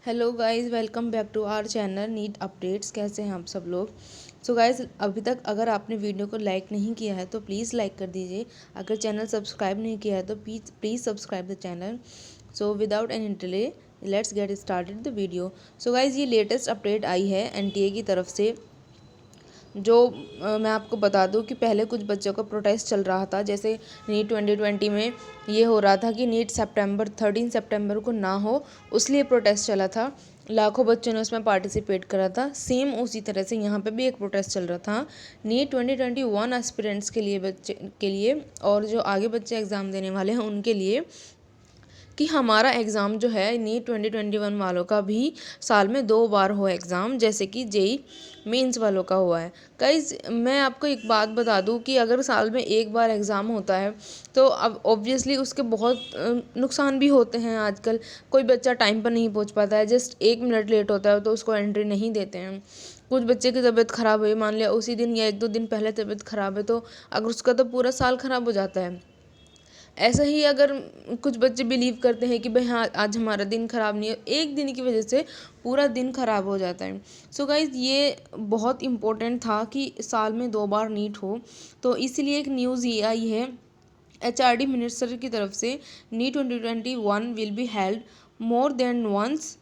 Hello guys, welcome back to our channel NEET updates. कैसे हैं आप सब लोग। सो गाइस, अभी तक अगर आपने वीडियो को लाइक नहीं किया है तो प्लीज़ लाइक कर दीजिए। अगर चैनल सब्सक्राइब नहीं किया है तो please subscribe the channel. So without any delay let's get started the video. So guys, ये लेटेस्ट अपडेट आई है एनटीए की तरफ से। जो मैं आपको बता दूं कि पहले कुछ बच्चों का प्रोटेस्ट चल रहा था, जैसे नीट 2020 में ये हो रहा था कि नीट 13 सितंबर को ना हो, उसलिए प्रोटेस्ट चला था। लाखों बच्चों ने उसमें पार्टिसिपेट करा था। सेम उसी तरह से यहाँ पे भी एक प्रोटेस्ट चल रहा था नीट 2021 एस्पिरेंट्स के लिए, बच्चे के लिए और जो आगे बच्चे एग्ज़ाम देने वाले हैं उनके लिए, कि हमारा एग्ज़ाम जो है नीट 2021 वालों का भी साल में 2 बार हो एग्ज़ाम, जैसे कि जेई मेंस वालों का हुआ है। गाइस, मैं आपको एक बात बता दूं कि अगर साल में एक बार एग्ज़ाम होता है तो अब ऑब्वियसली उसके बहुत नुकसान भी होते हैं। आजकल कोई बच्चा टाइम पर नहीं पहुंच पाता है, जस्ट 1 मिनट लेट होता है तो उसको एंट्री नहीं देते हैं। कुछ बच्चे की तबीयत ख़राब हुई, मान लिया उसी दिन या 1-2 दिन पहले तबीयत ख़राब है, तो अगर उसका तो पूरा साल ख़राब हो जाता है। ऐसा ही अगर कुछ बच्चे बिलीव करते हैं कि भाई हाँ, आज हमारा दिन ख़राब नहीं है, एक दिन की वजह से पूरा दिन ख़राब हो जाता है। सो गाइज़, ये बहुत इम्पोर्टेंट था कि साल में 2 बार नीट हो, तो इसीलिए एक न्यूज़ ये आई है एचआरडी मिनिस्टर की तरफ से, NEET 2021 will be held more than once,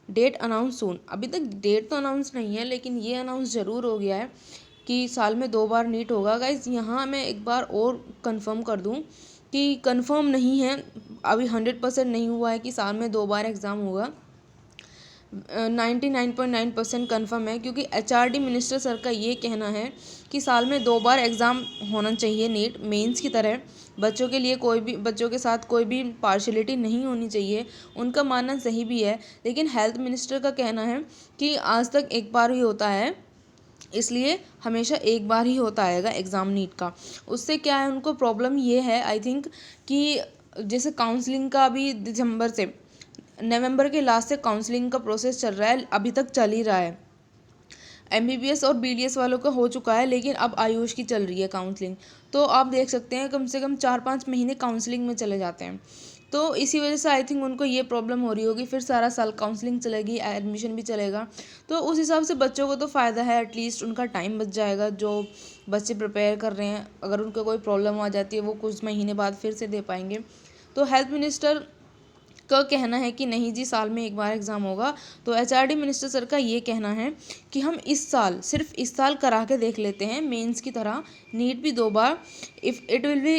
date announce soon. अभी तक डेट तो अनाउंस नहीं है, लेकिन ये अनाउंस ज़रूर हो गया है कि साल में 2 बार नीट होगा। गाइज, यहाँ मैं एक बार और कंफर्म कर दूँ कि कंफर्म नहीं है, अभी 100% नहीं हुआ है कि साल में 2 बार एग्ज़ाम होगा। 99.9% कन्फर्म है, क्योंकि एचआरडी मिनिस्टर सर का ये कहना है कि साल में 2 बार एग्ज़ाम होना चाहिए नीट मेंस की तरह। बच्चों के लिए कोई भी, बच्चों के साथ कोई भी पार्शलिटी नहीं होनी चाहिए। उनका मानना सही भी है, लेकिन हेल्थ मिनिस्टर का कहना है कि आज तक एक बार ही होता है, इसलिए हमेशा एक बार ही होता आएगा एग्ज़ाम नीट का। उससे क्या है, उनको प्रॉब्लम ये है आई थिंक कि जैसे काउंसलिंग का अभी दिसंबर से, नवंबर के लास्ट से काउंसलिंग का प्रोसेस चल रहा है, अभी तक चल ही रहा है। एमबीबीएस और बीडीएस वालों का हो चुका है, लेकिन अब आयुष की चल रही है काउंसलिंग। तो आप देख सकते हैं कम से कम 4-5 महीने काउंसलिंग में चले जाते हैं। तो इसी वजह से आई थिंक उनको ये प्रॉब्लम हो रही होगी। फिर सारा साल काउंसलिंग चलेगी, एडमिशन भी चलेगा, तो उस हिसाब से बच्चों को तो फ़ायदा है, एटलीस्ट उनका टाइम बच जाएगा। जो बच्चे प्रिपेयर कर रहे हैं, अगर उनको कोई प्रॉब्लम आ जाती है वो कुछ महीने बाद फिर से दे पाएंगे। तो हेल्थ मिनिस्टर का कहना है कि नहीं जी, साल में एक बार एग्ज़ाम होगा। तो एचआरडी मिनिस्टर सर का ये कहना है कि हम इस साल, सिर्फ इस साल करा के देख लेते हैं मेंस की तरह, नीट भी 2 बार। If it will be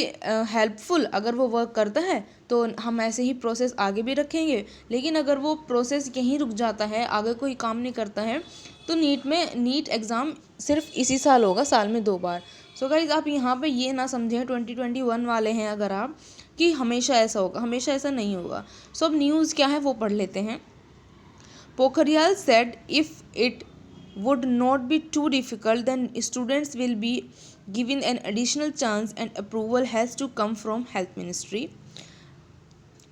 helpful, अगर वो वर्क करता है तो हम ऐसे ही प्रोसेस आगे भी रखेंगे। लेकिन अगर वो प्रोसेस यहीं रुक जाता है, आगे कोई काम नहीं करता है, तो नीट एग्ज़ाम सिर्फ इसी साल होगा, साल में 2 बार। सो गाइज, आप यहाँ पे ये ना समझें 2021 वाले हैं अगर आप, कि हमेशा ऐसा होगा, हमेशा ऐसा नहीं होगा। सो अब न्यूज़ क्या है वो पढ़ लेते हैं। Pokhriyal said if it would not be too difficult, then students will be given an additional chance and approval has to come from health ministry.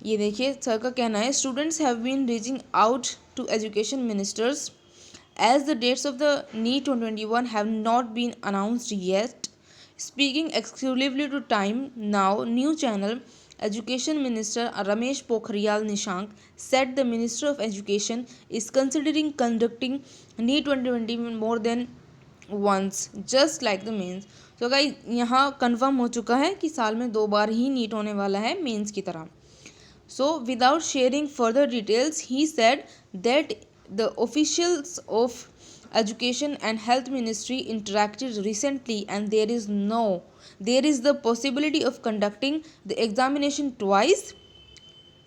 ये देखिए, सर का कहना है students have been reaching out to education ministers as the dates of the NEET 2021 have not been announced yet. Speaking exclusively to Time Now News Channel, Education Minister Ramesh Pokhriyal Nishank said the Minister of Education is considering conducting NEET 2021 more than once, just like the mains. तो guys, यहाँ confirm हो चुका है कि साल में 2 बार ही NEET होने वाला है मेंस की तरह। So, without sharing further details, he said that the officials of Education and Health Ministry interacted recently and there is the possibility of conducting the examination twice.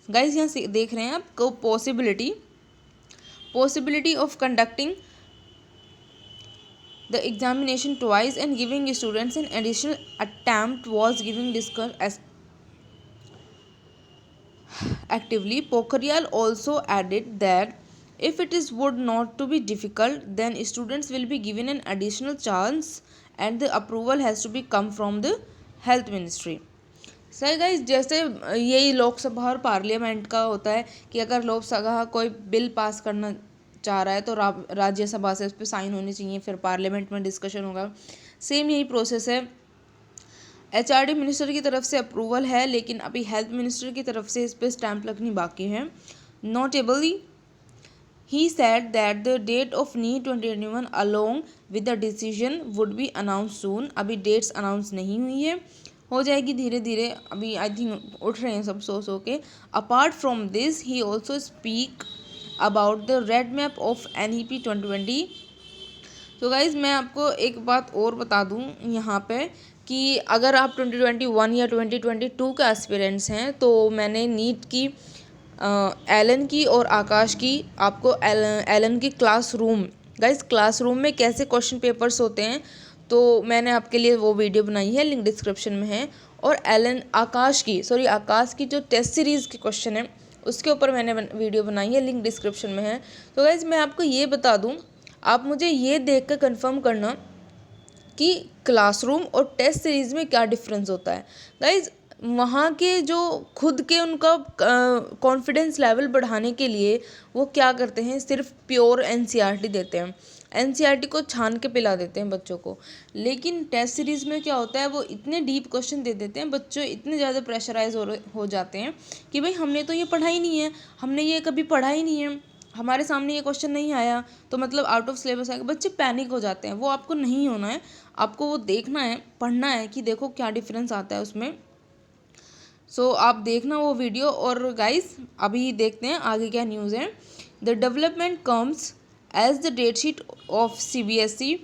Guys, यहाँ से देख रहे हैं आप को possibility of conducting the examination twice and giving students an additional attempt was giving discussed as actively. Pokhriyal also added that if it is would not to be difficult, then students will be given an additional chance and the approval has to be come from the health ministry. सही guys, जैसे यही लोकसभा और parliament का होता है कि अगर लोकसभा कोई बिल पास करना चाह रहा है तो राज्यसभा से उस पर साइन होनी चाहिए, फिर पार्लियामेंट में डिस्कशन होगा। सेम यही प्रोसेस है। एचआरडी मिनिस्टर की तरफ से अप्रूवल है, लेकिन अभी हेल्थ मिनिस्टर की तरफ से इस पर स्टैंप लगनी बाकी है। Notably He said that the date of NEET 2021 along with the decision would be announced soon. अभी dates announce नहीं हुई है, हो जाएगी धीरे धीरे, अभी आई थिंक उठ रहे हैं सब सो के. Apart from this, he also speak about the red map of NEP 2020. तो गाइज़ मैं आपको एक बात और बता दूं यहाँ पे कि अगर आप 2021 या 2022 के एस्पिरेंट्स हैं तो मैंने नीट की एलन की और आकाश की आपको एलन की क्लासरूम, गाइज़ क्लासरूम में कैसे क्वेश्चन पेपर्स होते हैं तो मैंने आपके लिए वो वीडियो बनाई है, लिंक डिस्क्रिप्शन में है. और आकाश की जो टेस्ट सीरीज़ के क्वेश्चन है उसके ऊपर मैंने वीडियो बनाई है, लिंक डिस्क्रिप्शन में है. तो गाइज़ मैं आपको ये बता दूँ, आप मुझे ये देख कर कन्फर्म करना कि क्लासरूम और टेस्ट सीरीज़ में क्या डिफरेंस होता है. गाइज़ वहाँ के जो खुद के उनका कॉन्फिडेंस लेवल बढ़ाने के लिए वो क्या करते हैं, सिर्फ प्योर एनसीईआरटी देते हैं, एनसीईआरटी को छान के पिला देते हैं बच्चों को. लेकिन टेस्ट सीरीज़ में क्या होता है, वो इतने डीप क्वेश्चन दे देते हैं, बच्चों इतने ज़्यादा प्रेशराइज हो जाते हैं कि भाई हमने तो ये पढ़ा ही नहीं है, हमने ये कभी पढ़ा ही नहीं है, हमारे सामने ये क्वेश्चन नहीं आया तो मतलब आउट ऑफ सिलेबस आएगा. बच्चे पैनिक हो जाते हैं. वो आपको नहीं होना है, आपको वो देखना है, पढ़ना है कि देखो क्या डिफरेंस आता है उसमें. सो आप देखना वो वीडियो. और गाइस अभी देखते हैं आगे क्या न्यूज़ है. The development comes as the date sheet of CBSE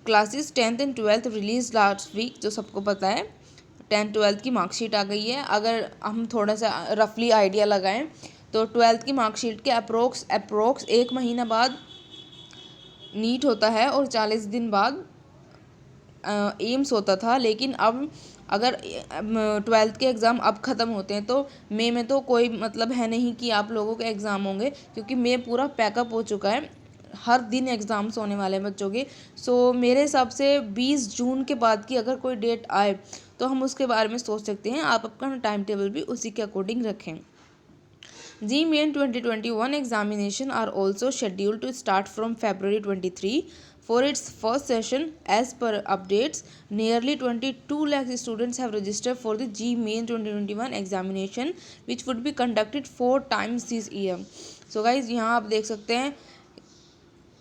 classes 10th and 12th release last week. जो सबको पता है 10th 12th की मार्कशीट आ गई है. अगर हम थोड़ा सा रफली आइडिया लगाएं तो 12th की मार्कशीट के अप्रोक्स 1 महीना बाद नीट होता है और 40 दिन बाद एम्स होता था. लेकिन अब अगर 12th के एग्ज़ाम अब ख़त्म होते हैं तो मई में तो कोई मतलब है नहीं कि आप लोगों के एग्ज़ाम होंगे, क्योंकि मई पूरा पैकअप हो चुका है, हर दिन एग्ज़ाम्स होने वाले हैं बच्चों के. सो मेरे हिसाब से 20 जून के बाद की अगर कोई डेट आए तो हम उसके बारे में सोच सकते हैं. आप अपना टाइम टेबल भी उसी के अकॉर्डिंग रखें. GMAIN 2021 examination are also scheduled to start from February 23 for its first session. As per updates, nearly 22 lakh students have registered for the GMAIN 2021 examination, which would be conducted 4 times this year. So guys, यहाँ आप देख सकते हैं.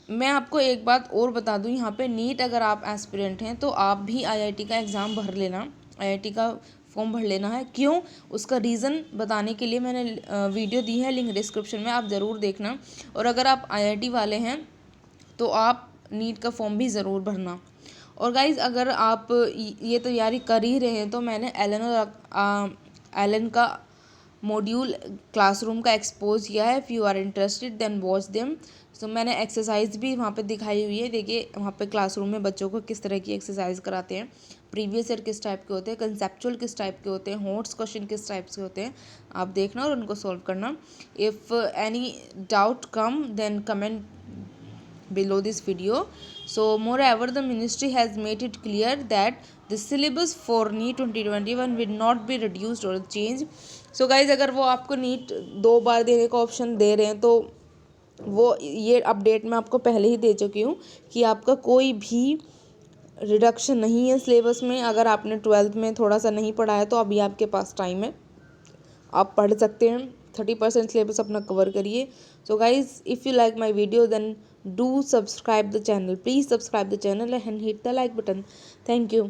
मैं आपको एक बात और बता दूं, यहाँ पे नीट अगर आप एस्पिरेंट हैं तो आप भी IIT का एग्ज़ाम भर लेना, IIT का फॉर्म भर लेना है. क्यों, उसका रीज़न बताने के लिए मैंने वीडियो दी है, लिंक डिस्क्रिप्शन में, आप ज़रूर देखना. और अगर आप IIT वाले हैं तो आप नीट का फॉर्म भी ज़रूर भरना. और गाइज़ अगर आप ये तैयारी कर ही रहे हैं तो मैंने एलन का मॉड्यूल क्लासरूम का एक्सपोज किया है. If you are interested then watch them. So मैंने एक्सरसाइज भी वहाँ पे दिखाई हुई है. देखिए वहाँ पे क्लासरूम में बच्चों को किस तरह की एक्सरसाइज कराते हैं, प्रीवियस ईयर किस टाइप के होते हैं, कंसेप्चुअल किस टाइप के होते हैं, हॉट्स क्वेश्चन किस टाइप के होते हैं, आप देखना और उनको सॉल्व करना. If any doubt come then comment below this video. So moreover, the ministry has made it clear that the syllabus for NEET 2021 will not be reduced or changed. So guys अगर वो आपको NEET 2 बार देने का option दे रहे हैं तो वो ये अपडेट मैं आपको पहले ही दे चुकी हूँ कि आपका कोई भी रिडक्शन नहीं है सिलेबस में. अगर आपने 12th में थोड़ा सा नहीं पढ़ा है तो अभी आपके पास टाइम है, आप पढ़ सकते हैं. 30% सिलेबस अपना कवर करिए. So guys if you like my video then do subscribe the channel. Please subscribe the channel and hit the like button. Thank you.